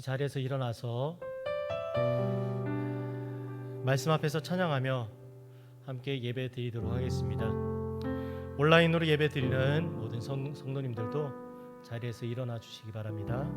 자리에서 일어나서 말씀 앞에서 찬양하며 함께 예배 드리도록 하겠습니다. 온라인으로 예배 드리는 모든 성도님들도 자리에서 일어나 주시기 바랍니다.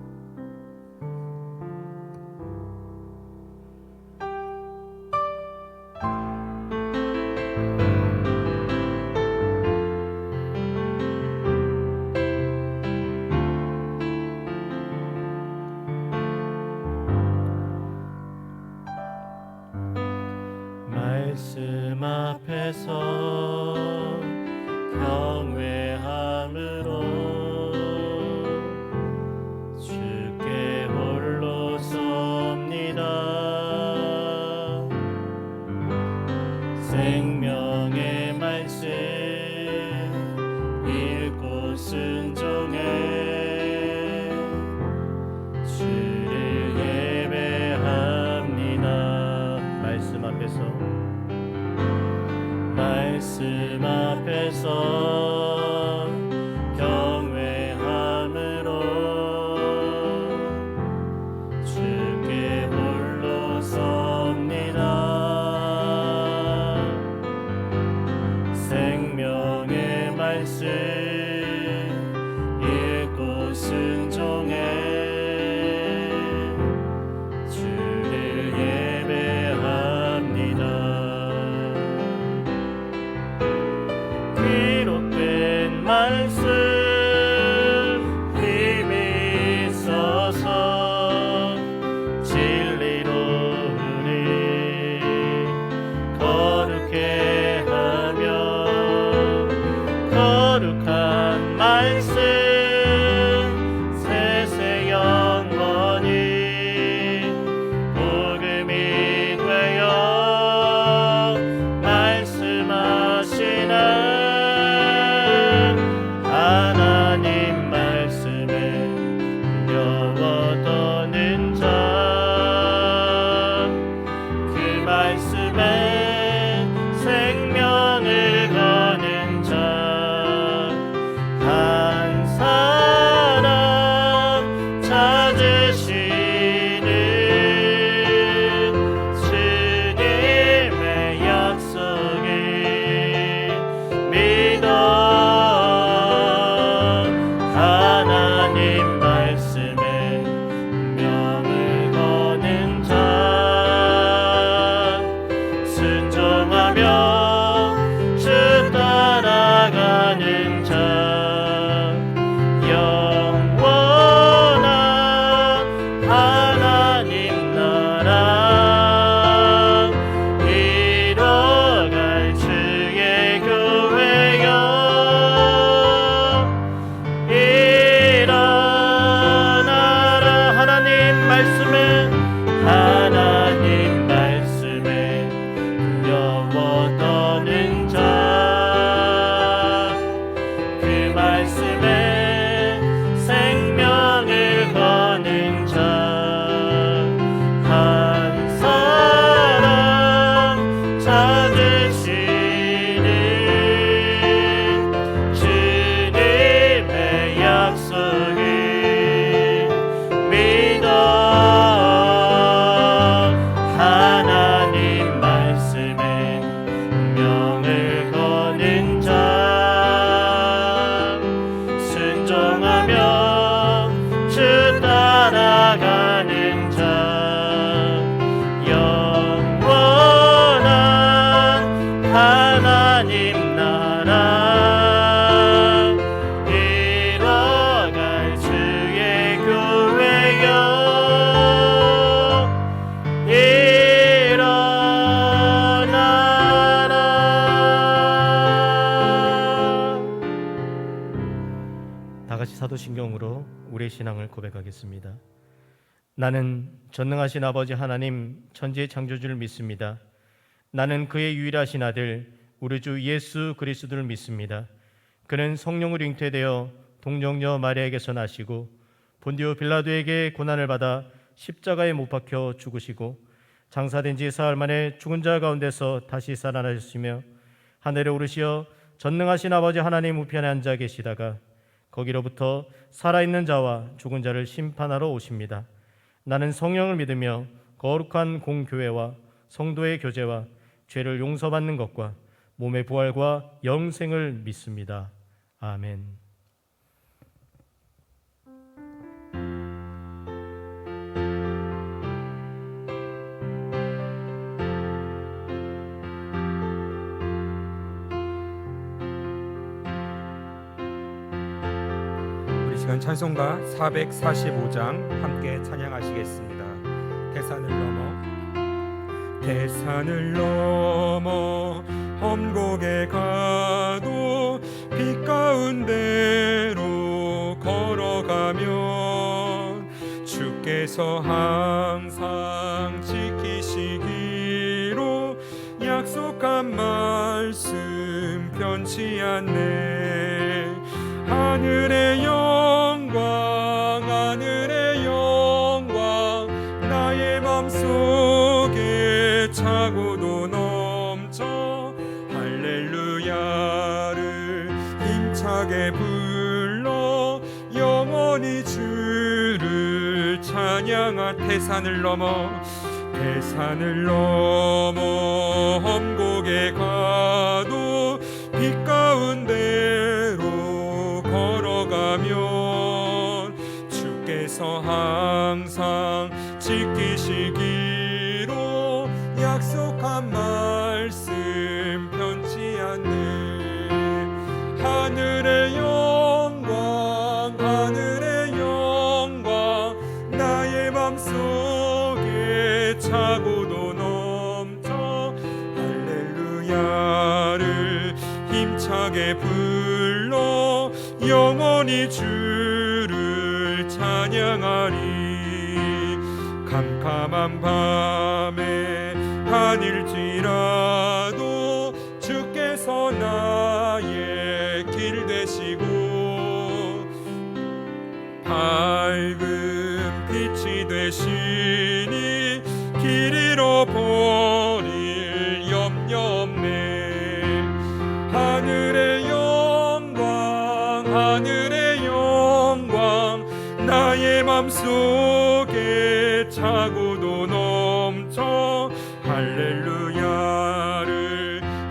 말씀 앞에서 경외함으로 주께 홀로 섭니다. 생명의 말씀 읽고 순종해 주를 예배합니다. 말씀 앞에서 경외함으로 주께 홀로 섭니다. 생명의 말씀 읽고 순종해 주를 예배합니다. 기록된 말씀 힘이 있어서 진리로 우리 거룩해 하며 거룩한 말씀 세세 영원히 복음이 되어 말씀하시나 하나님 말씀에 려워떠는 자, 그 말씀에 생명을 거는 자, 한 사람 찾으시는 주님의 약속을 믿어 하나님 말씀에 명을 거는 자, 순종하며 주 따라가는 자, 영원한 하나님 나라 이뤄갈 주의 교회여 일어나라. 하나님 말씀에 려워떠는 자, 그 말씀에 생명을 거는 자, 한 사람 찾으시는 주님의 약속을 믿어 하나님 말씀에 명을 거는 자, 순종하며 주 따라가는 자, 영원한 하나님 나라 이뤄갈 주의 교회여 다같이 사도신경으로 우리의 신앙을 고백하겠습니다. 나는 전능하신 아버지 하나님 천지의 창조주를 믿습니다. 나는 그의 유일하신 아들 우리 주 예수 그리스도를 믿습니다. 그는 성령으로 잉태되어 동정녀 마리아에게서 나시고 본디오 빌라도에게 고난을 받아 십자가에 못 박혀 죽으시고 장사된 지 사흘 만에 죽은 자 가운데서 다시 살아나셨으며 하늘에 오르시어 전능하신 아버지 하나님 우편에 앉아 계시다가 거기로부터 살아있는 자와 죽은 자를 심판하러 오십니다. 나는 성령을 믿으며 거룩한 공교회와 성도의 교제와 죄를 용서받는 것과 몸의 부활과 영생을 믿습니다. 아멘. 우리 시간 찬송가 445장 함께 찬양하시겠습니다. 대산을 넘어 험곡에 가도 빛 가운데로 걸어가면 주께서 항상 지키시기로 약속한 말씀 변치 않네. 하늘의 영광 하늘의 영광 나의 맘속에 차고도 넘쳐 할렐루야를 힘차게 불러 영원히 주를 찬양한 대산을 넘어 험곡에 가도 빛 가운데로 걸어가면 주께서 항상 지키시기로 약속한 말씀 변치 않네. 하늘의 영광 하늘의 영광 나의 맘속에 차고도 넘쳐 할렐루야를 힘차게 불러 영원히 주를 찬양하리. 캄캄한 밤에 다닐지라도 주께서 나의 길 되시고 밝은 빛이 되시니 길 잃어버릴 염려 없네. 하늘의 영광 하늘의 영광 나의 맘속에 차고도 넘쳐 할렐루야를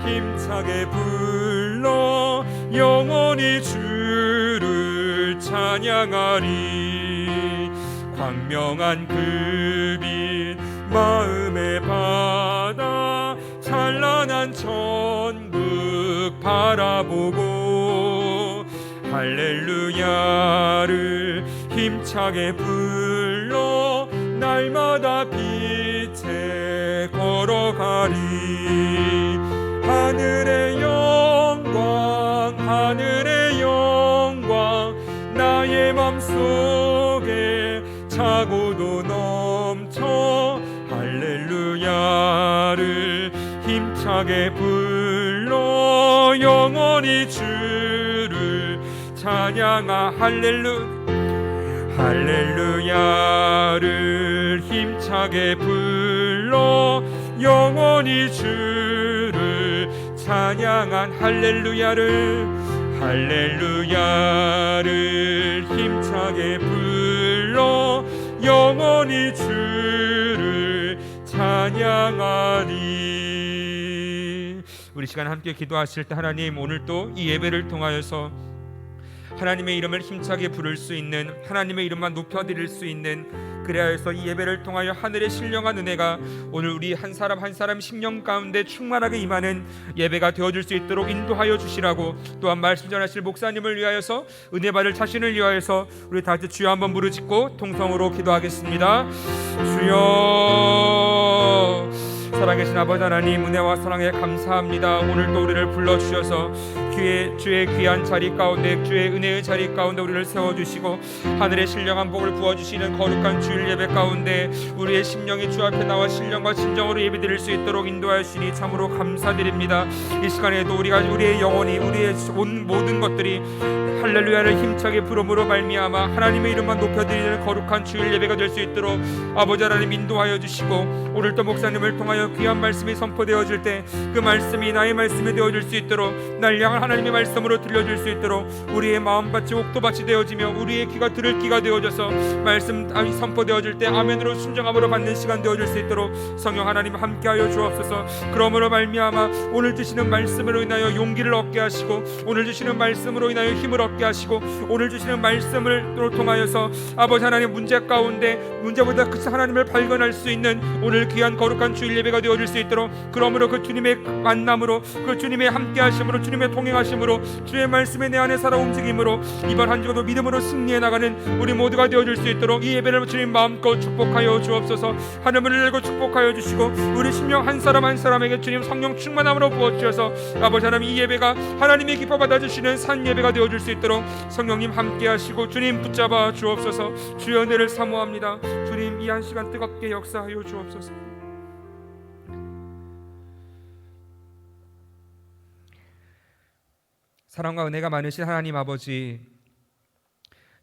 힘차게 불러 영원히 주를 찬양하리. 광명한 그 빛 마음의 바다 찬란한 천국 바라보고 할렐루야를 힘차게 불러 날마다 빛에 걸어가리. 하늘의 영광 하늘의 영광 나의 맘속에 차고도 넘쳐 할렐루야를 힘차게 불러 영원히 주를 찬양하. 할렐루야를 힘차게 불러 영원히 주를 찬양한 할렐루야를 힘차게 불러 영원히 주를 찬양하리. 우리 시간 함께 기도하실 때 하나님 오늘 또 이 예배를 통하여서 하나님의 이름을 힘차게 부를 수 있는 하나님의 이름만 높여드릴 수 있는 그래야해서 이 예배를 통하여 하늘의 신령한 은혜가 오늘 우리 한 사람 한 사람 심령 가운데 충만하게 임하는 예배가 되어줄 수 있도록 인도하여 주시라고 또한 말씀 전하실 목사님을 위하여서 은혜 받을 자신을 위하여서 우리 다 같이 주여 한번 부르짖고 통성으로 기도하겠습니다. 주여 살아계신 아버지 하나님 은혜와 사랑에 감사합니다. 오늘도 우리를 불러주셔서 주의 귀한 자리 가운데 주의 은혜의 자리 가운데 우리를 세워주시고 하늘의 신령한 복을 부어주시는 거룩한 주일 예배 가운데 우리의 심령이 주 앞에 나와 신령과 진정으로 예배드릴 수 있도록 인도하시니 참으로 감사드립니다. 이 시간에도 우리의 영혼이 우리의 모든 것들이 할렐루야를 힘차게 부름으로 말미암아 하나님의 이름만 높여드리는 거룩한 주일 예배가 될 수 있도록 아버지 하나님 인도하여 주시고 오늘도 목사님을 통하여 귀한 말씀이 선포되어질 때 그 말씀이 나의 말씀이 되어질 수 있도록, 날 향한 하나님의 말씀으로 들려줄 수 있도록 우리의 마음밭이 옥토밭이 되어지며 우리의 귀가 들을 귀가 되어져서 말씀 선포되어질 때 아멘으로 순종함으로 받는 시간 되어질 수 있도록 성령 하나님 함께하여 주옵소서. 그러므로 말미암아 오늘 주시는 말씀으로 인하여 용기를 얻게 하시고, 오늘 주시는 말씀으로 인하여 힘을 얻게 하시고, 오늘 주시는 말씀을 통하여서 아버지 하나님 문제 가운데 문제보다 그 하나님을 발견할 수 있는 오늘 귀한 거룩한 주일 예배가 되어질 수 있도록, 그러므로 그 주님의 만남으로, 그 주님의 함께하심으로, 주님의 동행하심으로, 주의 말씀에 내 안에 살아 움직임으로 이번 한 주도 믿음으로 승리해 나가는 우리 모두가 되어질 수 있도록 이 예배를 주님 마음껏 축복하여 주옵소서. 하늘을 열고 축복하여 주시고 우리 심령 한 사람 한 사람에게 주님 성령 충만함으로 부어주셔서 아버지 하나님 이 예배가 하나님의 기뻐 받아주시는 산 예배가 되어질 수 있도록 성령님 함께하시고 주님 붙잡아 주옵소서. 주의 은혜를 사모합니다. 주님 이 한 시간 뜨겁게 역사하여 주옵소서. 사랑과 은혜가 많으신 하나님 아버지,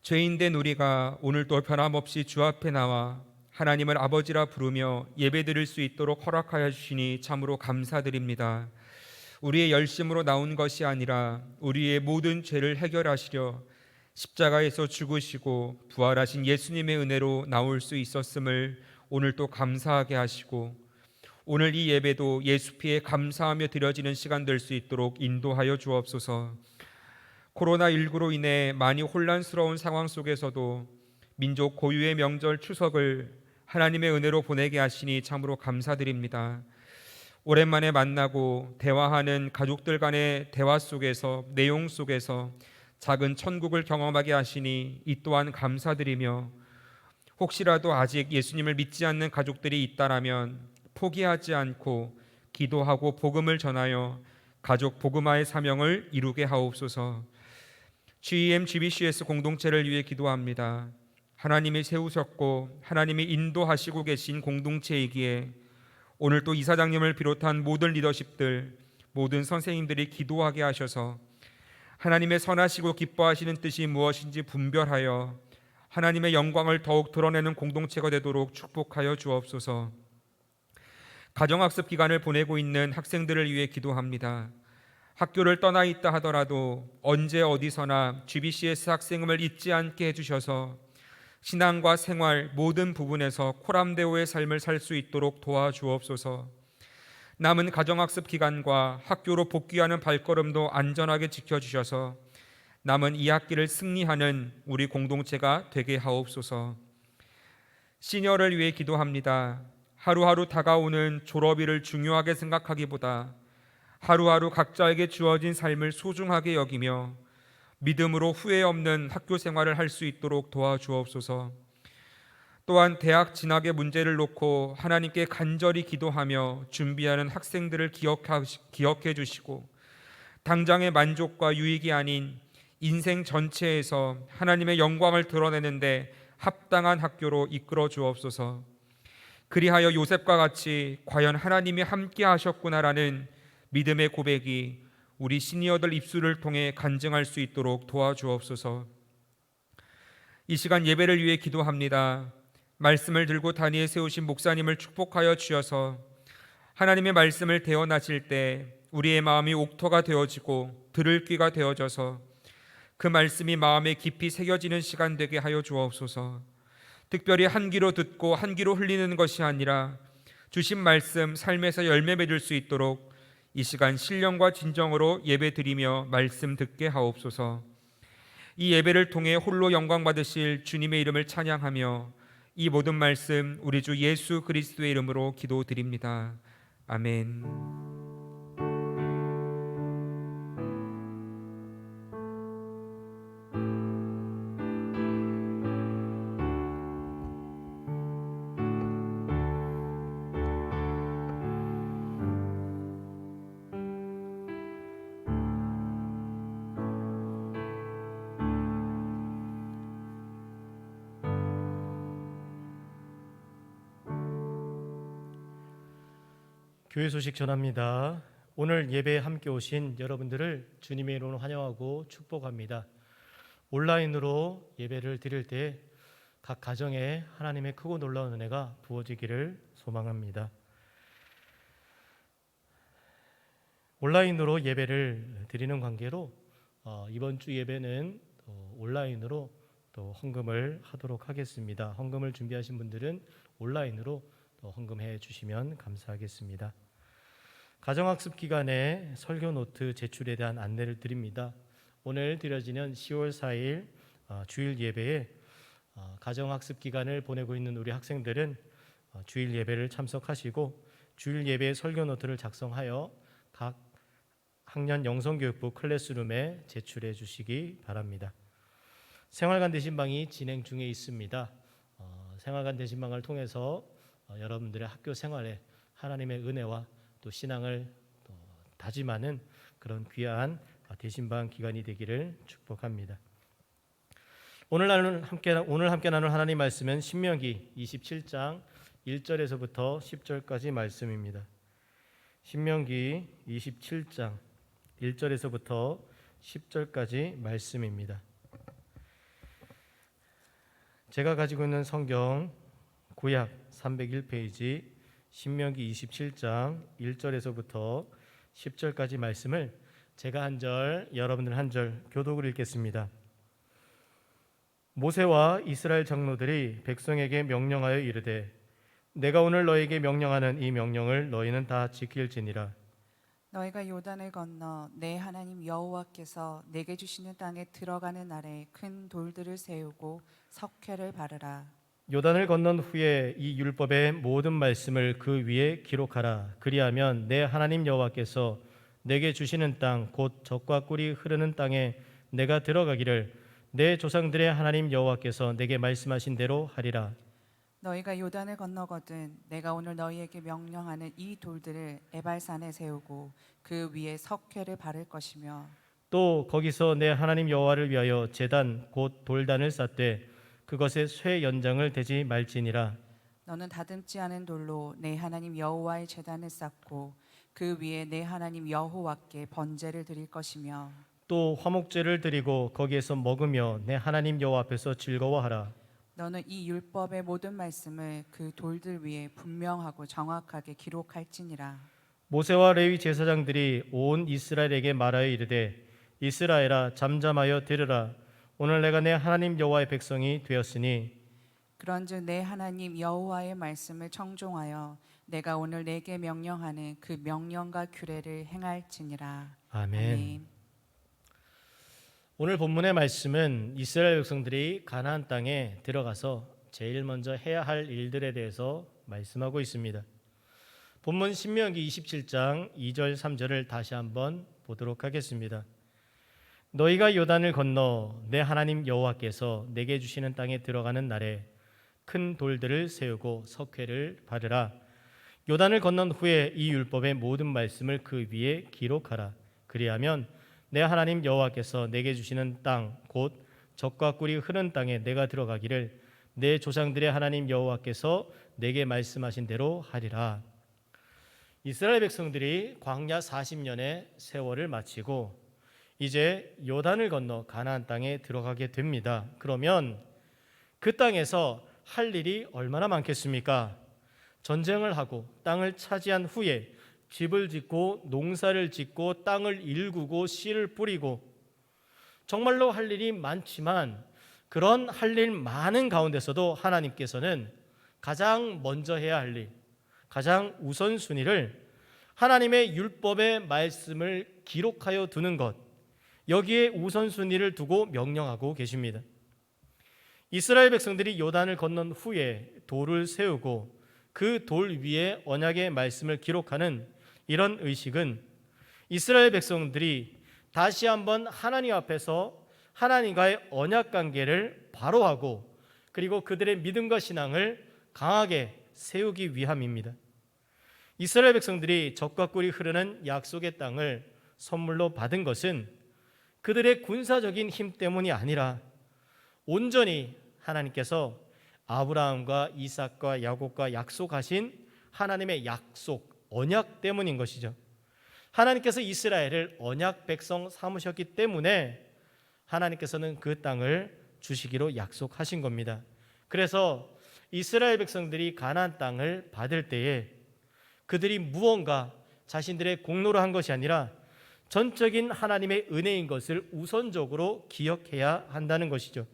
죄인된 우리가 오늘도 변함없이 주 앞에 나와 하나님을 아버지라 부르며 예배드릴 수 있도록 허락하여 주시니 참으로 감사드립니다. 우리의 열심으로 나온 것이 아니라 우리의 모든 죄를 해결하시려 십자가에서 죽으시고 부활하신 예수님의 은혜로 나올 수 있었음을 오늘 또 감사하게 하시고, 오늘 이 예배도 예수 피에 감사하며 드려지는 시간 될 수 있도록 인도하여 주옵소서. 코로나19로 인해 많이 혼란스러운 상황 속에서도 민족 고유의 명절 추석을 하나님의 은혜로 보내게 하시니 참으로 감사드립니다. 오랜만에 만나고 대화하는 가족들 간의 대화 속에서, 내용 속에서 작은 천국을 경험하게 하시니 이 또한 감사드리며, 혹시라도 아직 예수님을 믿지 않는 가족들이 있다라면 포기하지 않고 기도하고 복음을 전하여 가족 복음화의 사명을 이루게 하옵소서. GEM GBCS 공동체를 위해 기도합니다. 하나님이 세우셨고 하나님이 인도하시고 계신 공동체이기에 오늘 또 이사장님을 비롯한 모든 리더십들, 모든 선생님들이 기도하게 하셔서 하나님의 선하시고 기뻐하시는 뜻이 무엇인지 분별하여 하나님의 영광을 더욱 드러내는 공동체가 되도록 축복하여 주옵소서. 가정학습 기간을 보내고 있는 학생들을 위해 기도합니다. 학교를 떠나 있다 하더라도 언제 어디서나 GBCS 학생임을 잊지 않게 해주셔서 신앙과 생활 모든 부분에서 코람데오의 삶을 살 수 있도록 도와주옵소서. 남은 가정학습 기간과 학교로 복귀하는 발걸음도 안전하게 지켜주셔서 남은 2학기를 승리하는 우리 공동체가 되게 하옵소서. 시니어를 위해 기도합니다. 하루하루 다가오는 졸업일을 중요하게 생각하기보다 하루하루 각자에게 주어진 삶을 소중하게 여기며 믿음으로 후회 없는 학교 생활을 할 수 있도록 도와주옵소서. 또한 대학 진학의 문제를 놓고 하나님께 간절히 기도하며 준비하는 학생들을 기억해 주시고, 당장의 만족과 유익이 아닌 인생 전체에서 하나님의 영광을 드러내는데 합당한 학교로 이끌어 주옵소서. 그리하여 요셉과 같이 과연 하나님이 함께 하셨구나라는 믿음의 고백이 우리 시니어들 입술을 통해 간증할 수 있도록 도와주옵소서. 이 시간 예배를 위해 기도합니다. 말씀을 들고 단위에 세우신 목사님을 축복하여 주셔서 하나님의 말씀을 대언하실 때 우리의 마음이 옥토가 되어지고 들을 귀가 되어져서 그 말씀이 마음에 깊이 새겨지는 시간 되게 하여 주옵소서. 특별히 한 귀로 듣고 한 귀로 흘리는 것이 아니라 주신 말씀 삶에서 열매 맺을 수 있도록 이 시간 신령과 진정으로 예배 드리며 말씀 듣게 하옵소서. 이 예배를 통해 홀로 영광 받으실 주님의 이름을 찬양하며 이 모든 말씀 우리 주 예수 그리스도의 이름으로 기도드립니다. 아멘. 교회 소식 전합니다. 오늘 예배에 함께 오신 여러분들을 주님의 이름으로 환영하고 축복합니다. 온라인으로 예배를 드릴 때 각 가정에 하나님의 크고 놀라운 은혜가 부어지기를 소망합니다. 온라인으로 예배를 드리는 관계로 이번 주 예배는 온라인으로 또 헌금을 하도록 하겠습니다. 헌금을 준비하신 분들은 온라인으로 또 헌금해 주시면 감사하겠습니다. 가정학습 기간에 설교 노트 제출에 대한 안내를 드립니다. 오늘 드려지는 10월 4일 주일 예배에 가정학습 기간을 보내고 있는 우리 학생들은 주일 예배를 참석하시고 주일 예배의 설교 노트를 작성하여 각 학년 영성교육부 클래스룸에 제출해 주시기 바랍니다. 생활관 대신방이 진행 중에 있습니다. 생활관 대신방을 통해서 여러분들의 학교 생활에 하나님의 은혜와 또 신앙을 또 다짐하는 그런 귀한 대신방 기간이 되기를 축복합니다. 오늘 함께 나눌 하나님 말씀은 신명기 27장 1절에서부터 10절까지 말씀입니다. 신명기 27장 1절에서부터 10절까지 말씀입니다. 제가 가지고 있는 성경 구약 301페이지 신명기 27장 1절에서부터 10절까지 말씀을 제가 한 절, 여러분들 한 절 교독을 읽겠습니다. 모세와 이스라엘 장로들이 백성에게 명령하여 이르되 내가 오늘 너에게 명령하는 이 명령을 너희는 다 지킬지니라. 너희가 요단을 건너 내 하나님 여호와께서 내게 주시는 땅에 들어가는 날에 큰 돌들을 세우고 석회를 바르라. 요단을 건넌 후에 이 율법의 모든 말씀을 그 위에 기록하라. 그리하면 내 하나님 여호와께서 내게 주시는 땅 곧 젖과 꿀이 흐르는 땅에 내가 들어가기를 내 조상들의 하나님 여호와께서 내게 말씀하신 대로 하리라. 너희가 요단을 건너거든 내가 오늘 너희에게 명령하는 이 돌들을 에발산에 세우고 그 위에 석회를 바를 것이며 또 거기서 내 하나님 여호와를 위하여 제단 곧 돌단을 쌓되 그것에 쇠 연장을 대지 말지니라. 너는 다듬지 않은 돌로 내 하나님 여호와의 제단을 쌓고 그 위에 내 하나님 여호와께 번제를 드릴 것이며 또 화목제를 드리고 거기에서 먹으며 내 하나님 여호와 앞에서 즐거워하라. 너는 이 율법의 모든 말씀을 그 돌들 위에 분명하고 정확하게 기록할지니라. 모세와 레위 제사장들이 온 이스라엘에게 말하여 이르되 이스라엘아 잠잠하여 들으라. 오늘 내가 내 하나님 여호와의 백성이 되었으니 그런즉 내 하나님 여호와의 말씀을 청종하여 내가 오늘 내게 명령하는 그 명령과 규례를 행할지니라. 아멘. 오늘 본문의 말씀은 이스라엘 백성들이 가나안 땅에 들어가서 제일 먼저 해야 할 일들에 대해서 말씀하고 있습니다. 본문 신명기 27장 2절 3절을 다시 한번 보도록 하겠습니다. 너희가 요단을 건너 내 하나님 여호와께서 내게 주시는 땅에 들어가는 날에 큰 돌들을 세우고 석회를 바르라. 요단을 건넌 후에 이 율법의 모든 말씀을 그 위에 기록하라. 그리하면 내 하나님 여호와께서 내게 주시는 땅 곧 젖과 꿀이 흐르는 땅에 내가 들어가기를 내 조상들의 하나님 여호와께서 내게 말씀하신 대로 하리라. 이스라엘 백성들이 광야 40년의 세월을 마치고 이제 요단을 건너 가나안 땅에 들어가게 됩니다. 그러면 그 땅에서 할 일이 얼마나 많겠습니까? 전쟁을 하고 땅을 차지한 후에 집을 짓고 농사를 짓고 땅을 일구고 씨를 뿌리고 정말로 할 일이 많지만 그런 할 일 많은 가운데서도 하나님께서는 가장 먼저 해야 할 일, 가장 우선순위를 하나님의 율법의 말씀을 기록하여 두는 것, 여기에 우선순위를 두고 명령하고 계십니다. 이스라엘 백성들이 요단을 건넌 후에 돌을 세우고 그 돌 위에 언약의 말씀을 기록하는 이런 의식은 이스라엘 백성들이 다시 한번 하나님 앞에서 하나님과의 언약 관계를 바로 하고 그리고 그들의 믿음과 신앙을 강하게 세우기 위함입니다. 이스라엘 백성들이 젖과 꿀이 흐르는 약속의 땅을 선물로 받은 것은 그들의 군사적인 힘 때문이 아니라 온전히 하나님께서 아브라함과 이삭과 야곱과 약속하신 하나님의 약속, 언약 때문인 것이죠. 하나님께서 이스라엘을 언약 백성 삼으셨기 때문에 하나님께서는 그 땅을 주시기로 약속하신 겁니다. 그래서 이스라엘 백성들이 가나안 땅을 받을 때에 그들이 무언가 자신들의 공로로 한 것이 아니라 전적인 하나님의 은혜인 것을 우선적으로 기억해야 한다는 것이죠.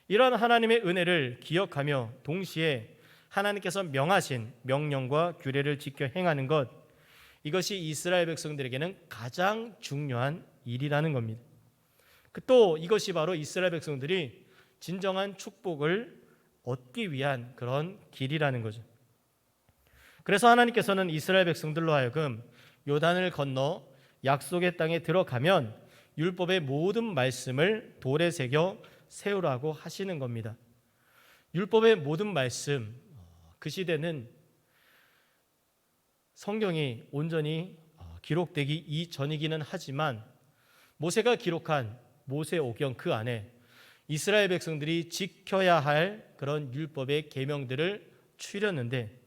이러한 하나님의 은혜를 기억하며 동시에 하나님께서 명하신 명령과 규례를 지켜 행하는 것, 이것이 이스라엘 백성들에게는 가장 중요한 일이라는 겁니다. 또 이것이 바로 이스라엘 백성들이 진정한 축복을 얻기 위한 그런 길이라는 거죠. 그래서 하나님께서는 이스라엘 백성들로 하여금 요단을 건너 약속의 땅에 들어가면 율법의 모든 말씀을 돌에 새겨 세우라고 하시는 겁니다. 율법의 모든 말씀, 그 시대는 성경이 온전히 기록되기 이전이기는 하지만 모세가 기록한 모세오경 그 안에 이스라엘 백성들이 지켜야 할 그런 율법의 계명들을 추렸는데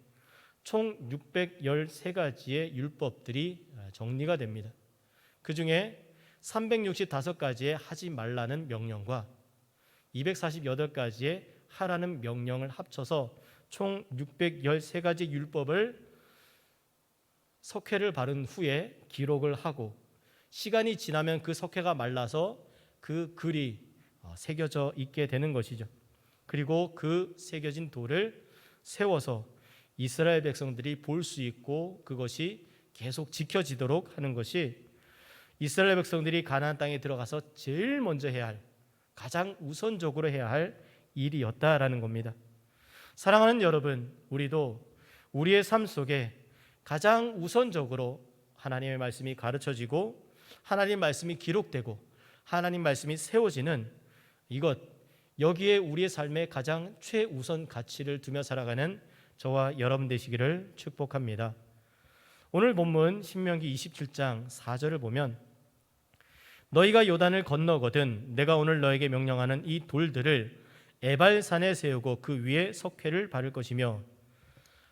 총 613가지의 율법들이 정리가 됩니다. 그 중에 365가지의 하지 말라는 명령과 248가지의 하라는 명령을 합쳐서 총 613가지 율법을 석회를 바른 후에 기록을 하고 시간이 지나면 그 석회가 말라서 그 글이 새겨져 있게 되는 것이죠. 그리고 그 새겨진 돌을 세워서 이스라엘 백성들이 볼 수 있고 그것이 계속 지켜지도록 하는 것이 이스라엘 백성들이 가나안 땅에 들어가서 제일 먼저 해야 할, 가장 우선적으로 해야 할 일이었다라는 겁니다. 사랑하는 여러분, 우리도 우리의 삶 속에 가장 우선적으로 하나님의 말씀이 가르쳐지고 하나님 말씀이 기록되고 하나님 말씀이 세워지는 이것, 여기에 우리의 삶의 가장 최우선 가치를 두며 살아가는 저와 여러분 되시기를 축복합니다. 오늘 본문 신명기 27장 4절을 보면 너희가 요단을 건너거든 내가 오늘 너에게 명령하는 이 돌들을 에발산에 세우고 그 위에 석회를 바를 것이며,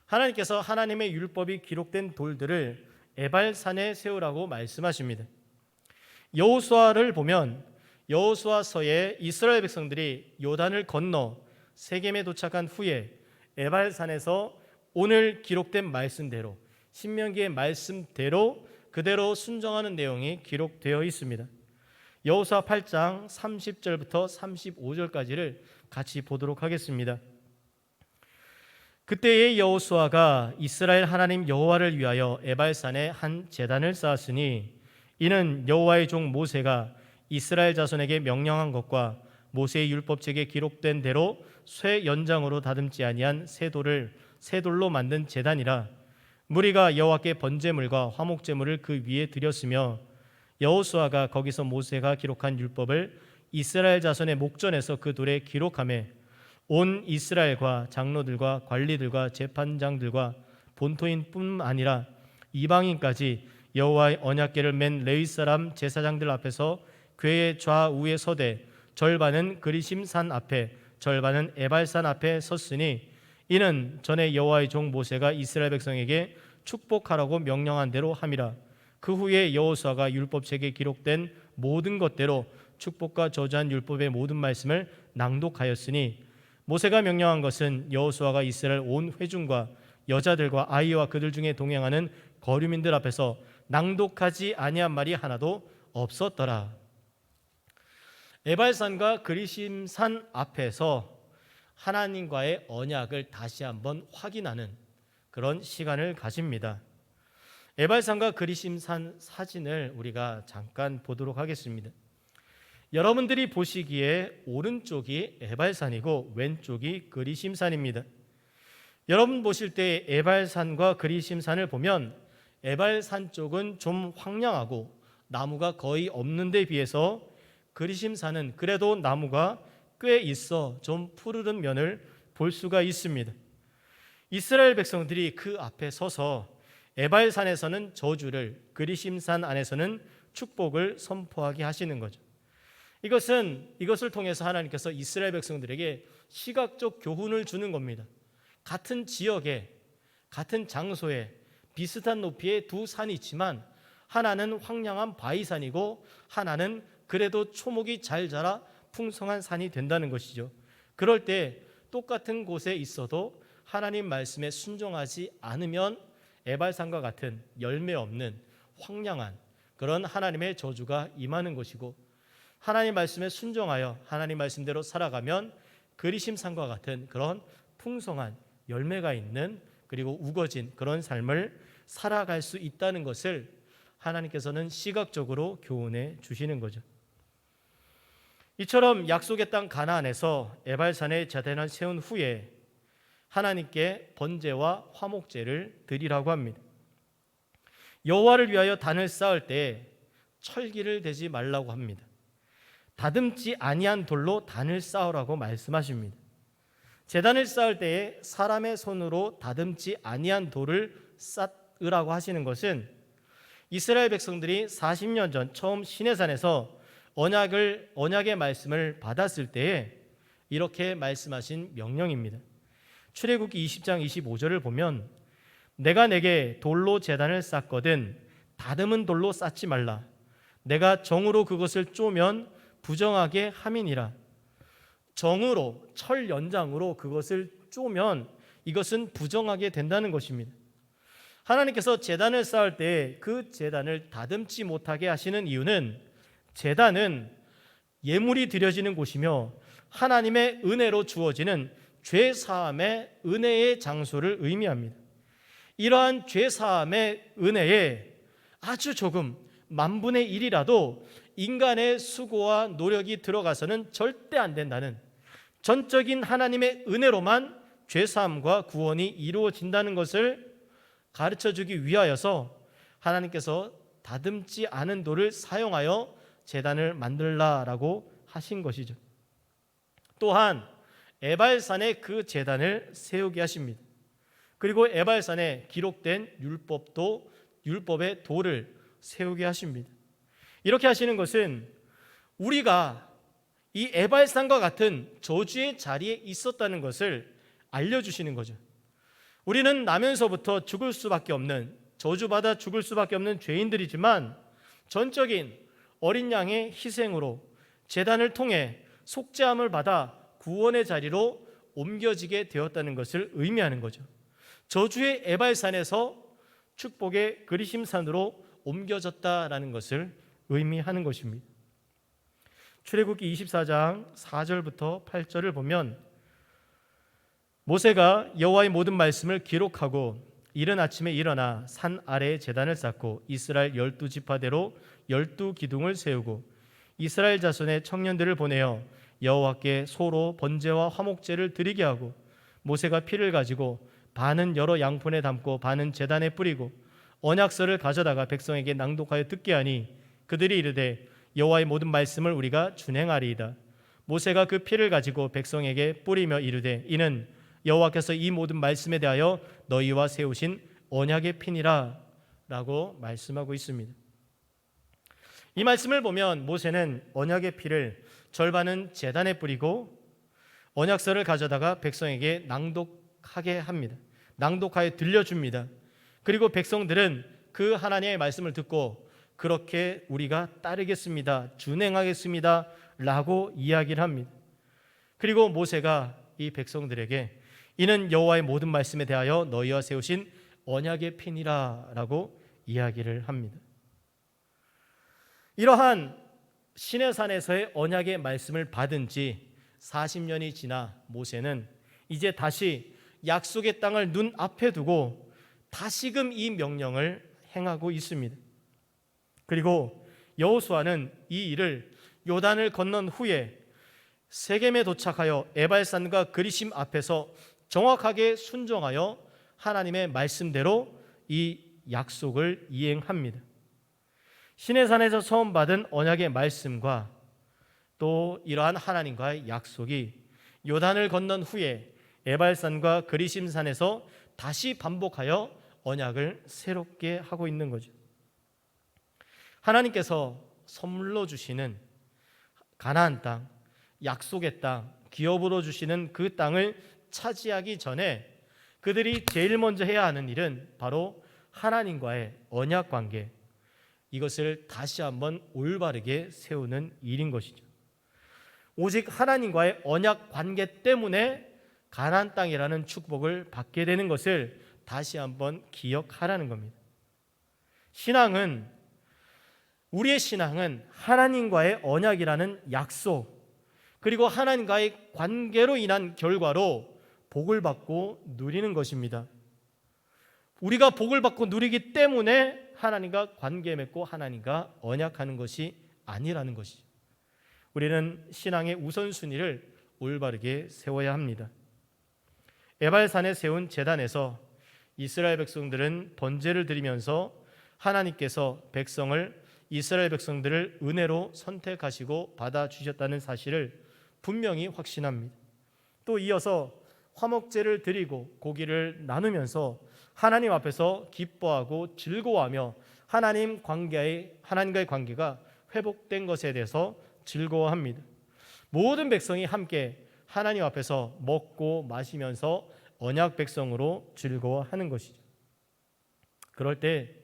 하나님께서 하나님의 율법이 기록된 돌들을 에발산에 세우라고 말씀하십니다. 여호수아를 보면 여호수아서에 이스라엘 백성들이 요단을 건너 세겜에 도착한 후에 에발산에서 오늘 기록된 말씀대로 신명기의 말씀대로 그대로 순종하는 내용이 기록되어 있습니다. 여호수아 8장 30절부터 35절까지를 같이 보도록 하겠습니다. 그때의 여호수아가 이스라엘 하나님 여호와를 위하여 에발산에 한 제단을 쌓았으니 이는 여호와의 종 모세가 이스라엘 자손에게 명령한 것과 모세의 율법책에 기록된 대로 쇠 연장으로 다듬지 아니한 새 돌로 만든 제단이라. 무리가 여호와께 번제물과 화목제물을 그 위에 드렸으며 여호수아가 거기서 모세가 기록한 율법을 이스라엘 자손의 목전에서 그 돌에 기록하며 온 이스라엘과 장로들과 관리들과 재판장들과 본토인뿐 아니라 이방인까지 여호와의 언약궤를 맨 레위 사람 제사장들 앞에서 궤의 좌우에 서되 절반은 그리심산 앞에 절반은 에발산 앞에 섰으니 이는 전에 여호와의 종 모세가 이스라엘 백성에게 축복하라고 명령한 대로 함이라. 그 후에 여호수아가 율법책에 기록된 모든 것대로 축복과 저주한 율법의 모든 말씀을 낭독하였으니 모세가 명령한 것은 여호수아가 이스라엘 온 회중과 여자들과 아이와 그들 중에 동행하는 거류민들 앞에서 낭독하지 아니한 말이 하나도 없었더라. 에발산과 그리심산 앞에서 하나님과의 언약을 다시 한번 확인하는 그런 시간을 가집니다. 에발산과 그리심산 사진을 우리가 잠깐 보도록 하겠습니다. 여러분들이 보시기에 오른쪽이 에발산이고 왼쪽이 그리심산입니다. 여러분 보실 때 에발산과 그리심산을 보면 에발산 쪽은 좀 황량하고 나무가 거의 없는 데 비해서 그리심산은 그래도 나무가 꽤 있어 좀 푸르른 면을 볼 수가 있습니다. 이스라엘 백성들이 그 앞에 서서 에발산에서는 저주를, 그리심산 안에서는 축복을 선포하게 하시는 거죠. 이것을 통해서 하나님께서 이스라엘 백성들에게 시각적 교훈을 주는 겁니다. 같은 지역에, 같은 장소에 비슷한 높이의 두 산이 있지만 하나는 황량한 바위산이고 하나는 그래도 초목이 잘 자라 풍성한 산이 된다는 것이죠. 그럴 때 똑같은 곳에 있어도 하나님 말씀에 순종하지 않으면 에발산과 같은 열매 없는 황량한 그런 하나님의 저주가 임하는 것이고, 하나님 말씀에 순종하여 하나님 말씀대로 살아가면 그리심산과 같은 그런 풍성한 열매가 있는, 그리고 우거진 그런 삶을 살아갈 수 있다는 것을 하나님께서는 시각적으로 교훈해 주시는 거죠. 이처럼 약속의 땅 가나안에서 에발산에 제단을 세운 후에 하나님께 번제와 화목제를 드리라고 합니다. 여호와를 위하여 단을 쌓을 때 철기를 대지 말라고 합니다. 다듬지 아니한 돌로 단을 쌓으라고 말씀하십니다. 제단을 쌓을 때에 사람의 손으로 다듬지 아니한 돌을 쌓으라고 하시는 것은 이스라엘 백성들이 40년 전 처음 시내산에서 언약의 말씀을 받았을 때에 이렇게 말씀하신 명령입니다. 출애굽기 20장 25절을 보면 내가 내게 돌로 제단을 쌓거든 다듬은 돌로 쌓지 말라. 내가 정으로 그것을 쪼면 부정하게 함이니라. 정으로, 철 연장으로 그것을 쪼면 이것은 부정하게 된다는 것입니다. 하나님께서 제단을 쌓을 때 그 제단을 다듬지 못하게 하시는 이유는, 제단은 예물이 드려지는 곳이며 하나님의 은혜로 주어지는 죄사함의 은혜의 장소를 의미합니다. 이러한 죄사함의 은혜에 아주 조금, 만분의 1이라도 인간의 수고와 노력이 들어가서는 절대 안 된다는, 전적인 하나님의 은혜로만 죄사함과 구원이 이루어진다는 것을 가르쳐주기 위하여서 하나님께서 다듬지 않은 돌을 사용하여 제단을 만들라라고 하신 것이죠. 또한 에발산에 그 제단을 세우게 하십니다. 그리고 에발산에 기록된 율법의 돌을 세우게 하십니다. 이렇게 하시는 것은 우리가 이 에발산과 같은 저주의 자리에 있었다는 것을 알려주시는 거죠. 우리는 나면서부터 죽을 수밖에 없는, 저주받아 죽을 수밖에 없는 죄인들이지만 전적인 어린 양의 희생으로 제단을 통해 속죄함을 받아 구원의 자리로 옮겨지게 되었다는 것을 의미하는 거죠. 저주의 에발산에서 축복의 그리심산으로 옮겨졌다라는 것을 의미하는 것입니다. 출애굽기 24장 4절부터 8절을 보면 모세가 여호와의 모든 말씀을 기록하고 이른 아침에 일어나 산 아래에 제단을 쌓고 이스라엘 12지파대로 12기둥을 세우고 이스라엘 자손의 청년들을 보내어 여호와께 소로 번제와 화목제를 드리게 하고, 모세가 피를 가지고 반은 여러 양푼에 담고 반은 제단에 뿌리고 언약서를 가져다가 백성에게 낭독하여 듣게 하니 그들이 이르되 여호와의 모든 말씀을 우리가 준행하리이다. 모세가 그 피를 가지고 백성에게 뿌리며 이르되 이는 여호와께서 이 모든 말씀에 대하여 너희와 세우신 언약의 피니라 라고 말씀하고 있습니다. 이 말씀을 보면 모세는 언약의 피를 절반은 제단에 뿌리고 언약서를 가져다가 백성에게 낭독하게 합니다. 낭독하여 들려줍니다. 그리고 백성들은 그 하나님의 말씀을 듣고 그렇게 우리가 따르겠습니다, 준행하겠습니다 라고 이야기를 합니다. 그리고 모세가 이 백성들에게 이는 여호와의 모든 말씀에 대하여 너희와 세우신 언약의 피니라 라고 이야기를 합니다. 이러한 시내산에서의 언약의 말씀을 받은 지 40년이 지나 모세는 이제 다시 약속의 땅을 눈앞에 두고 다시금 이 명령을 행하고 있습니다. 그리고 여호수아는 이 일을 요단을 건넌 후에 세겜에 도착하여 에발산과 그리심 앞에서 정확하게 순종하여 하나님의 말씀대로 이 약속을 이행합니다. 시내산에서 처음 받은 언약의 말씀과 또 이러한 하나님과의 약속이 요단을 건넌 후에 에발산과 그리심산에서 다시 반복하여 언약을 새롭게 하고 있는 거죠. 하나님께서 선물로 주시는 가나안 땅, 약속의 땅, 기업으로 주시는 그 땅을 차지하기 전에 그들이 제일 먼저 해야 하는 일은 바로 하나님과의 언약 관계, 이것을 다시 한번 올바르게 세우는 일인 것이죠. 오직 하나님과의 언약 관계 때문에 가나안 땅이라는 축복을 받게 되는 것을 다시 한번 기억하라는 겁니다. 우리의 신앙은 하나님과의 언약이라는 약속, 그리고 하나님과의 관계로 인한 결과로 복을 받고 누리는 것입니다. 우리가 복을 받고 누리기 때문에 하나님과 관계 맺고 하나님과 언약하는 것이 아니라는 것이죠. 우리는 신앙의 우선순위를 올바르게 세워야 합니다. 에발산에 세운 제단에서 이스라엘 백성들은 번제를 드리면서 하나님께서 이스라엘 백성들을 은혜로 선택하시고 받아주셨다는 사실을 분명히 확신합니다. 또 이어서 화목제를 드리고 고기를 나누면서 하나님 앞에서 기뻐하고 즐거워하며 하나님과의 관계가 회복된 것에 대해서 즐거워합니다. 모든 백성이 함께 하나님 앞에서 먹고 마시면서 언약 백성으로 즐거워하는 것이죠. 그럴 때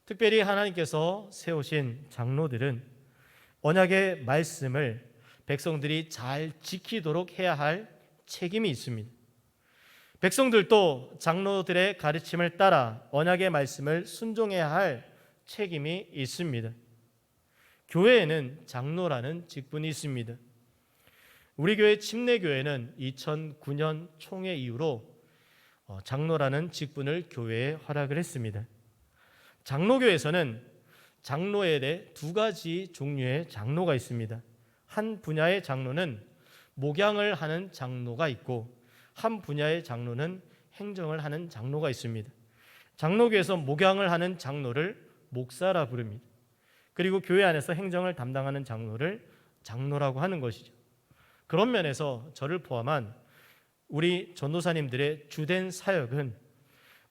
특별히 하나님께서 세우신 장로들은 언약의 말씀을 백성들이 잘 지키도록 해야 할 책임이 있습니다. 백성들도 장로들의 가르침을 따라 언약의 말씀을 순종해야 할 책임이 있습니다. 교회에는 장로라는 직분이 있습니다. 우리 교회 침례교회는 2009년 총회 이후로 장로라는 직분을 교회에 허락을 했습니다. 장로교에서는 장로에 대해 두 가지 종류의 장로가 있습니다. 한 분야의 장로는 목양을 하는 장로가 있고 한 분야의 장로는 행정을 하는 장로가 있습니다. 장로교에서 목양을 하는 장로를 목사라 부릅니다. 그리고 교회 안에서 행정을 담당하는 장로를 장로라고 하는 것이죠. 그런 면에서 저를 포함한 우리 전도사님들의 주된 사역은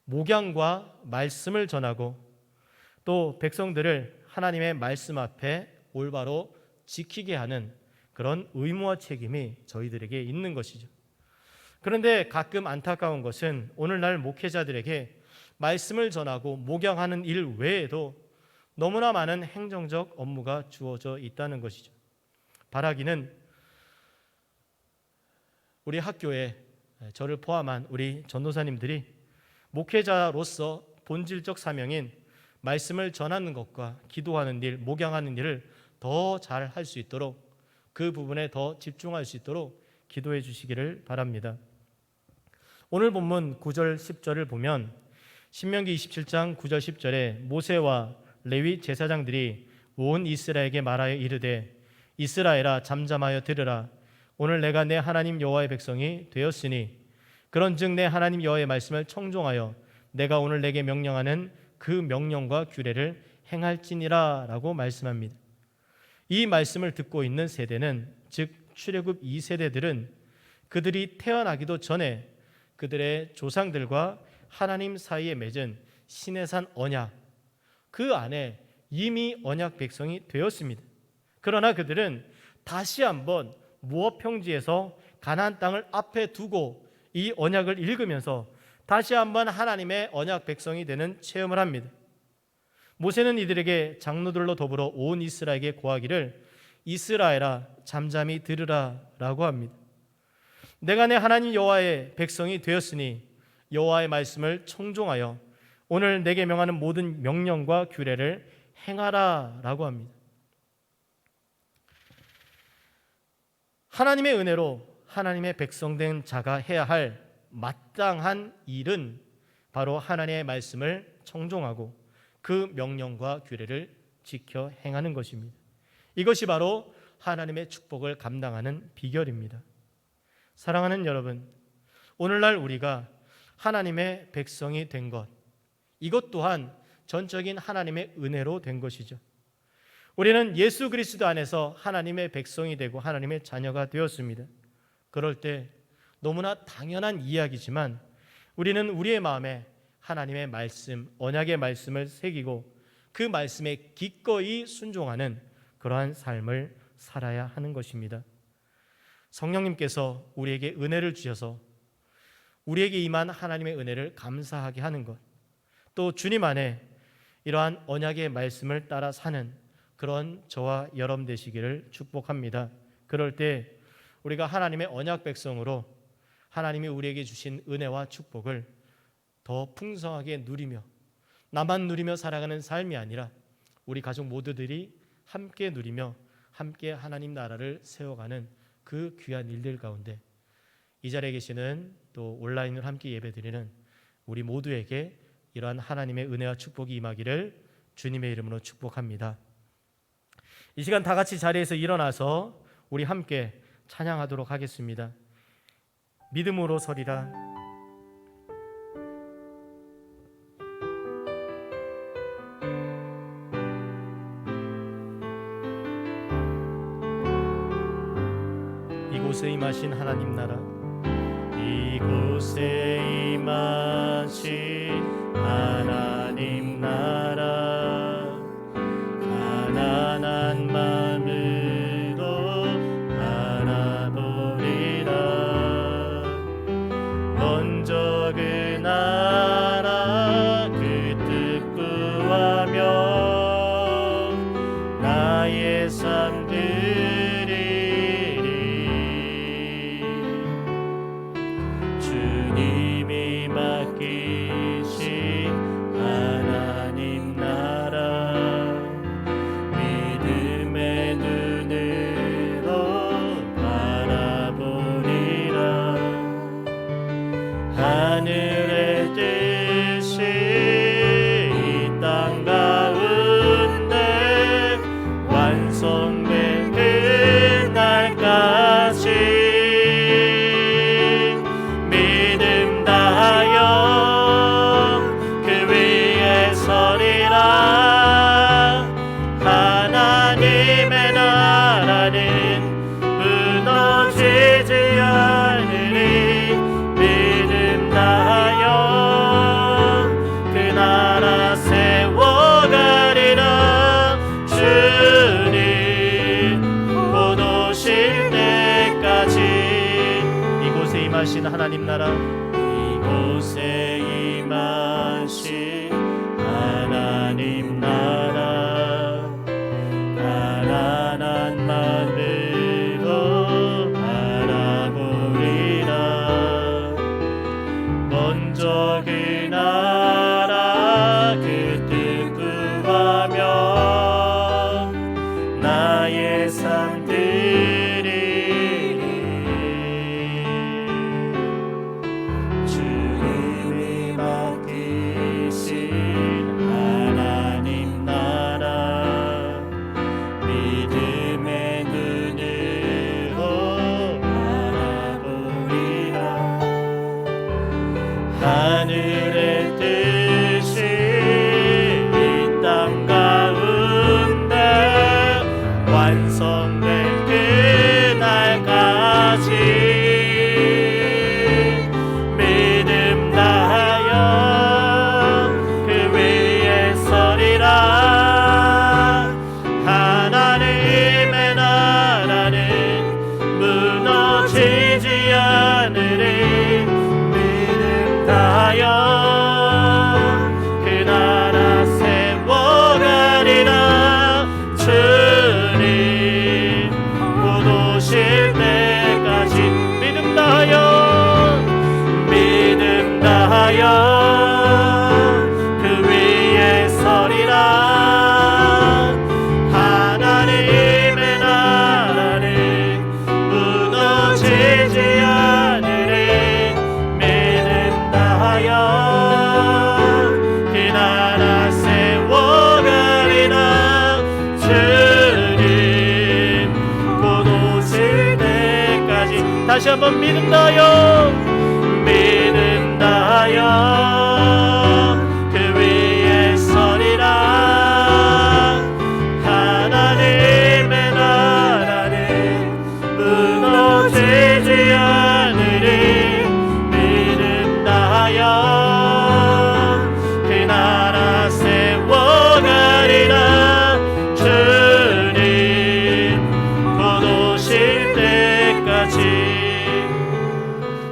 목양과 말씀을 전하고 또 백성들을 하나님의 말씀 앞에 올바로 지키게 하는 그런 의무와 책임이 저희들에게 있는 것이죠. 그런데 가끔 안타까운 것은 오늘날 목회자들에게 말씀을 전하고 목양하는 일 외에도 너무나 많은 행정적 업무가 주어져 있다는 것이죠. 바라기는 우리 학교에 저를 포함한 우리 전도사님들이 목회자로서 본질적 사명인 말씀을 전하는 것과 기도하는 일, 목양하는 일을 더 잘 할 수 있도록 그 부분에 더 집중할 수 있도록 기도해 주시기를 바랍니다. 오늘 본문 9절 10절을 보면 신명기 27장 9절 10절에 모세와 레위 제사장들이 온 이스라엘에게 말하여 이르되 이스라엘아 잠잠하여 들으라. 오늘 내가 내 하나님 여호와의 백성이 되었으니 그런즉 내 하나님 여호와의 말씀을 청종하여 내가 오늘 내게 명령하는 그 명령과 규례를 행할지니라 라고 말씀합니다. 이 말씀을 듣고 있는 세대는 즉 출애굽 2세대들은 그들이 태어나기도 전에 그들의 조상들과 하나님 사이에 맺은 시내산 언약, 그 안에 이미 언약 백성이 되었습니다. 그러나 그들은 다시 한번 모압 평지에서 가나안 땅을 앞에 두고 이 언약을 읽으면서 다시 한번 하나님의 언약 백성이 되는 체험을 합니다. 모세는 이들에게 장로들로 더불어 온 이스라엘에게 고하기를 이스라엘아 잠잠히 들으라 라고 합니다. 내가 내 하나님 여호와의 백성이 되었으니 여호와의 말씀을 청종하여 오늘 내게 명하는 모든 명령과 규례를 행하라 라고 합니다. 하나님의 은혜로 하나님의 백성된 자가 해야 할 마땅한 일은 바로 하나님의 말씀을 청종하고 그 명령과 규례를 지켜 행하는 것입니다. 이것이 바로 하나님의 축복을 감당하는 비결입니다. 사랑하는 여러분, 오늘날 우리가 하나님의 백성이 된 것, 이것 또한 전적인 하나님의 은혜로 된 것이죠. 우리는 예수 그리스도 안에서 하나님의 백성이 되고 하나님의 자녀가 되었습니다. 그럴 때 너무나 당연한 이야기지만 우리는 우리의 마음에 하나님의 말씀, 언약의 말씀을 새기고 그 말씀에 기꺼이 순종하는 그러한 삶을 살아야 하는 것입니다. 성령님께서 우리에게 은혜를 주셔서 우리에게 임한 하나님의 은혜를 감사하게 하는 것, 또 주님 안에 이러한 언약의 말씀을 따라 사는 그런 저와 여러분 되시기를 축복합니다. 그럴 때 우리가 하나님의 언약 백성으로 하나님이 우리에게 주신 은혜와 축복을 더 풍성하게 누리며 나만 누리며 살아가는 삶이 아니라 우리 가족 모두들이 함께 누리며 함께 하나님 나라를 세워가는 그 귀한 일들 가운데 이 자리에 계시는 또 온라인으로 함께 예배드리는 우리 모두에게 이러한 하나님의 은혜와 축복이 임하기를 주님의 이름으로 축복합니다. 이 시간 다 같이 자리에서 일어나서 우리 함께 찬양하도록 하겠습니다. 믿음으로 서리라. 이곳에 임하신 하나님 나라, 이곳에 임하신 하나님 나라, 가난한 마음으로 바라보리라. 먼저 그 나라 그 뜻 구하며 나의 삶 드리리. 주님이 맡기신 하나님 나라, 믿음의 눈으로 바라보리라. 하늘의 뜻이 이 땅 가운데 완성될 그날까지 믿음 다하여 그 위에 서리라. 하나님의 나라는 무너지지 않으리. 믿음 다하여 그 나라 세워가리라. 주님 곧 오실 때까지. 이곳에 임하신 하나님 나라, 이곳에 임하신 하나님 나라, 가난한 마음으로 바라보리라. 먼저 그 나라 그 뜻 구하며 나의 삶 드리리. 주님이 맡기신 하나님 나라, 믿음의 눈으로 바라보리라. 하늘의 뜻이 이 땅 가운데 완성될 그날까지 믿음 다하여 그 위에 서리라. 하나님의 나라는 무너지지 않으리. 믿음 다하여 그 나라 세워가리라. 주님 곧 오실 때까지 믿음 다하여, 믿음 다하여 그 위에 서리라. 하나님의 나라는 무너지지 않으리. 믿음 다하여 그 나라 세워가리라. 주님 곧 오실 때까지. 다시 한번 믿음 다하여, 믿음 다하여 그 위에 서리라. 하나님의 나라는 무너지지 않으리. 믿음 다하여 그 나라 세워가리라. 주님 곧 오실 때까지.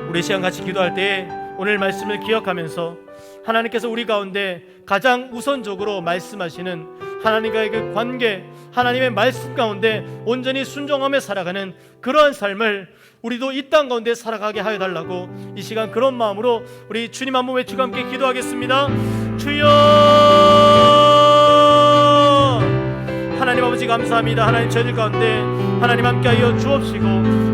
우리 시간 같이 기도할 때 오늘 말씀을 기억하면서 하나님께서 우리 가운데 가장 우선적으로 말씀하시는 하나님과의 그 관계, 하나님의 말씀 가운데 온전히 순종하며 살아가는 그러한 삶을 우리도 이 땅 가운데 살아가게 하여 달라고 이 시간 그런 마음으로 우리 주님 한번 외치고 함께 기도하겠습니다. 주여, 하나님 아버지 감사합니다. 하나님 저희들 가운데 하나님 함께하여 주옵시고,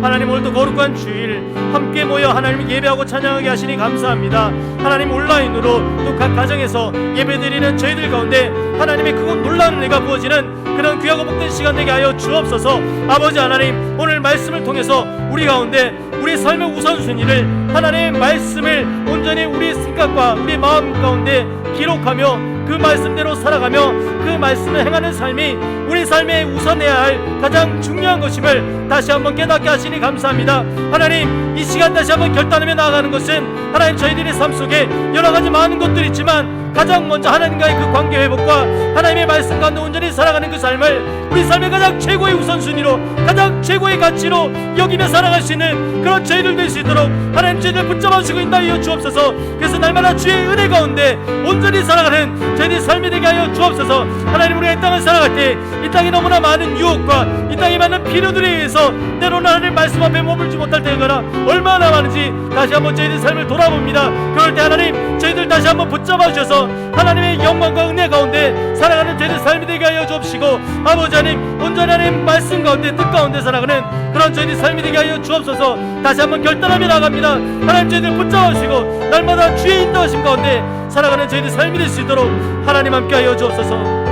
하나님 오늘도 거룩한 주일 함께 모여 하나님 예배하고 찬양하게 하시니 감사합니다. 하나님 온라인으로 또 각 가정에서 예배드리는 저희들 가운데 하나님의 그곳 놀라운 은혜가 부어지는 그런 귀하고 복된 시간 되게 하여 주옵소서. 아버지 하나님, 오늘 말씀을 통해서 우리 가운데 우리 삶의 우선순위를 하나님의 말씀을 온전히 우리 생각과 우리 마음 가운데 기록하며 그 말씀대로 살아가며 그 말씀을 행하는 삶이 우리 삶에 우선해야 할 가장 중요한 것임을 다시 한번 깨닫게 하시니 감사합니다. 하나님, 이 시간 다시 한번 결단하며 나아가는 것은 하나님 저희들의 삶 속에 여러 가지 많은 것들이 있지만 가장 먼저 하나님과의 그 관계 회복과 하나님의 말씀 가운데 온전히 살아가는 그 삶을 우리 삶의 가장 최고의 우선순위로, 가장 최고의 가치로 여기며 살아갈 수 있는 그런 저희들 될 수 있도록 하나님 저희들 붙잡아주시고 인도하여 주옵소서. 그래서 날마다 주의 은혜 가운데 온전히 살아가는 저희들 삶이 되게 하여 주옵소서. 하나님, 우리가 이 땅을 살아갈 때 이 땅에 너무나 많은 유혹과 이 땅에 많은 필요들에 의해서 때로는 하나님 말씀 앞에 머물지 못할 때가 얼마나 많은지 다시 한번 저희들 삶을 돌아봅니다. 그럴 때 하나님 저희들 다시 한번 붙잡아 주셔서 하나님의 영광과 은혜 가운데 살아가는 저희들 삶이 되게 하여 주옵시고, 아버지 하나님 온전히 하나님 말씀 가운데 뜻 가운데 살아가는 그런 저희들 삶이 되게 하여 주옵소서. 다시 한번 결단하며 나갑니다. 하나님 저희들 붙잡아 주시고 날마다 주의 인도하심 가운데 살아가는 저희들 삶이 될 수 있도록 하나님 함께 하여 주옵소서.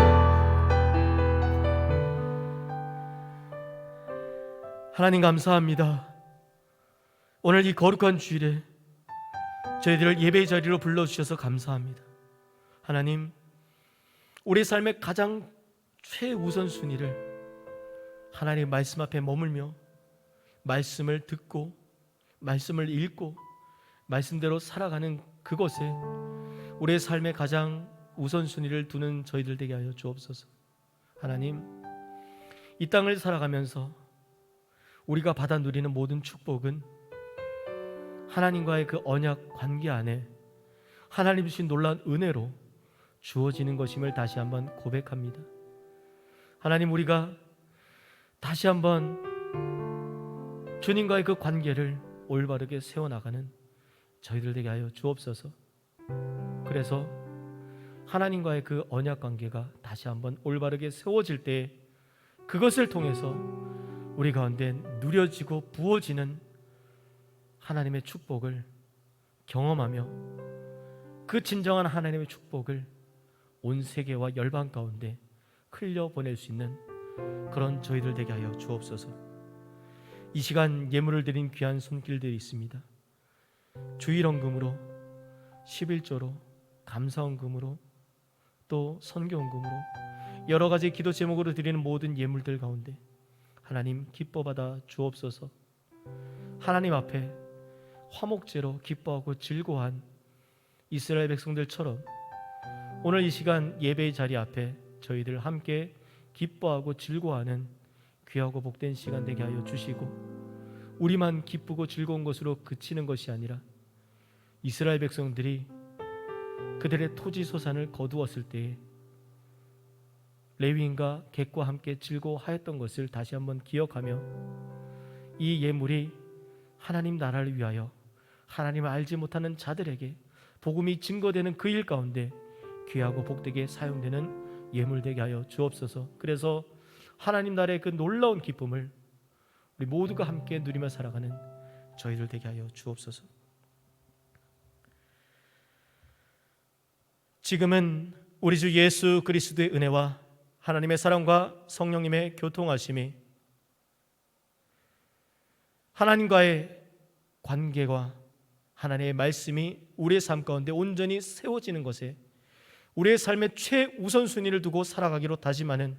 하나님 감사합니다. 오늘 이 거룩한 주일에 저희들을 예배의 자리로 불러주셔서 감사합니다. 하나님, 우리 삶의 가장 최우선순위를 하나님의 말씀 앞에 머물며 말씀을 듣고 말씀을 읽고 말씀대로 살아가는 그것에 우리의 삶의 가장 우선순위를 두는 저희들 되게 하여 주옵소서. 하나님, 이 땅을 살아가면서 우리가 받아 누리는 모든 축복은 하나님과의 그 언약 관계 안에 하나님 주신 놀라운 은혜로 주어지는 것임을 다시 한번 고백합니다. 하나님, 우리가 다시 한번 주님과의 그 관계를 올바르게 세워나가는 저희들 되게 하여 주옵소서. 그래서 하나님과의 그 언약 관계가 다시 한번 올바르게 세워질 때 그것을 통해서 우리 가운데 누려지고 부어지는 하나님의 축복을 경험하며 그 진정한 하나님의 축복을 온 세계와 열방 가운데 흘려보낼 수 있는 그런 저희들 되게 하여 주옵소서. 이 시간 예물을 드린 귀한 손길들이 있습니다. 주일헌금으로, 11조로, 감사헌금으로, 또 선교헌금으로 여러 가지 기도 제목으로 드리는 모든 예물들 가운데 하나님 기뻐받아 주옵소서. 하나님 앞에 화목제로 기뻐하고 즐거워한 이스라엘 백성들처럼 오늘 이 시간 예배의 자리 앞에 저희들 함께 기뻐하고 즐거워하는 귀하고 복된 시간 되게 하여 주시고, 우리만 기쁘고 즐거운 것으로 그치는 것이 아니라 이스라엘 백성들이 그들의 토지 소산을 거두었을 때에 레위인과 객과 함께 즐거워하였던 것을 다시 한번 기억하며 이 예물이 하나님 나라를 위하여 하나님을 알지 못하는 자들에게 복음이 증거되는 그 일 가운데 귀하고 복되게 사용되는 예물 되게 하여 주옵소서. 그래서 하나님 나라의 그 놀라운 기쁨을 우리 모두가 함께 누리며 살아가는 저희들 되게 하여 주옵소서. 지금은 우리 주 예수 그리스도의 은혜와 하나님의 사랑과 성령님의 교통하심이 하나님과의 관계와 하나님의 말씀이 우리의 삶 가운데 온전히 세워지는 것에 우리의 삶의 최우선순위를 두고 살아가기로 다짐하는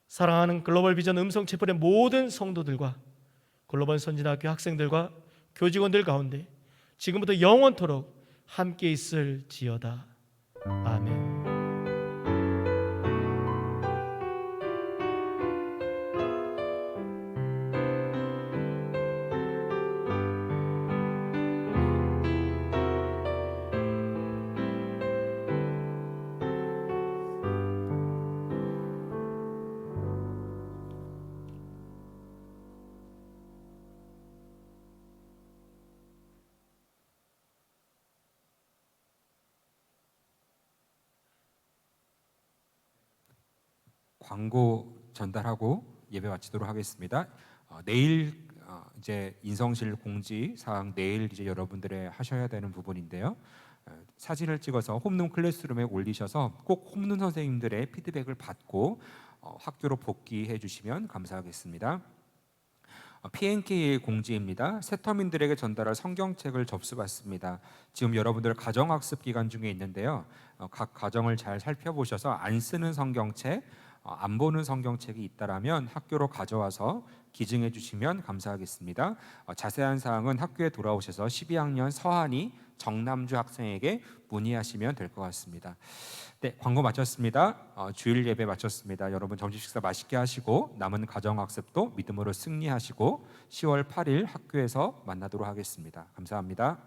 사랑하는 글로벌 비전 음성체플의 모든 성도들과 글로벌 선진학교 학생들과 교직원들 가운데 지금부터 영원토록 함께 있을지어다. 아멘. 광고 전달하고 예배 마치도록 하겠습니다. 내일 이제 인성실 공지 사항 내일 이제 여러분들의 하셔야 되는 부분인데요. 사진을 찍어서 홈룸 클래스룸에 올리셔서 꼭 홈룸 선생님들의 피드백을 받고 학교로 복귀해 주시면 감사하겠습니다. PNK의 공지입니다. 새터민들에게 전달할 성경책을 접수받습니다. 지금 여러분들 가정학습 기간 중에 있는데요. 각 가정을 잘 살펴보셔서 안 쓰는 성경책, 안 보는 성경책이 있다라면 학교로 가져와서 기증해 주시면 감사하겠습니다. 자세한 사항은 학교에 돌아오셔서 12학년 서한이 정남주 학생에게 문의하시면 될 것 같습니다. 네, 광고 마쳤습니다. 주일 예배 마쳤습니다. 여러분 점심 식사 맛있게 하시고 남은 가정학습도 믿음으로 승리하시고 10월 8일 학교에서 만나도록 하겠습니다. 감사합니다.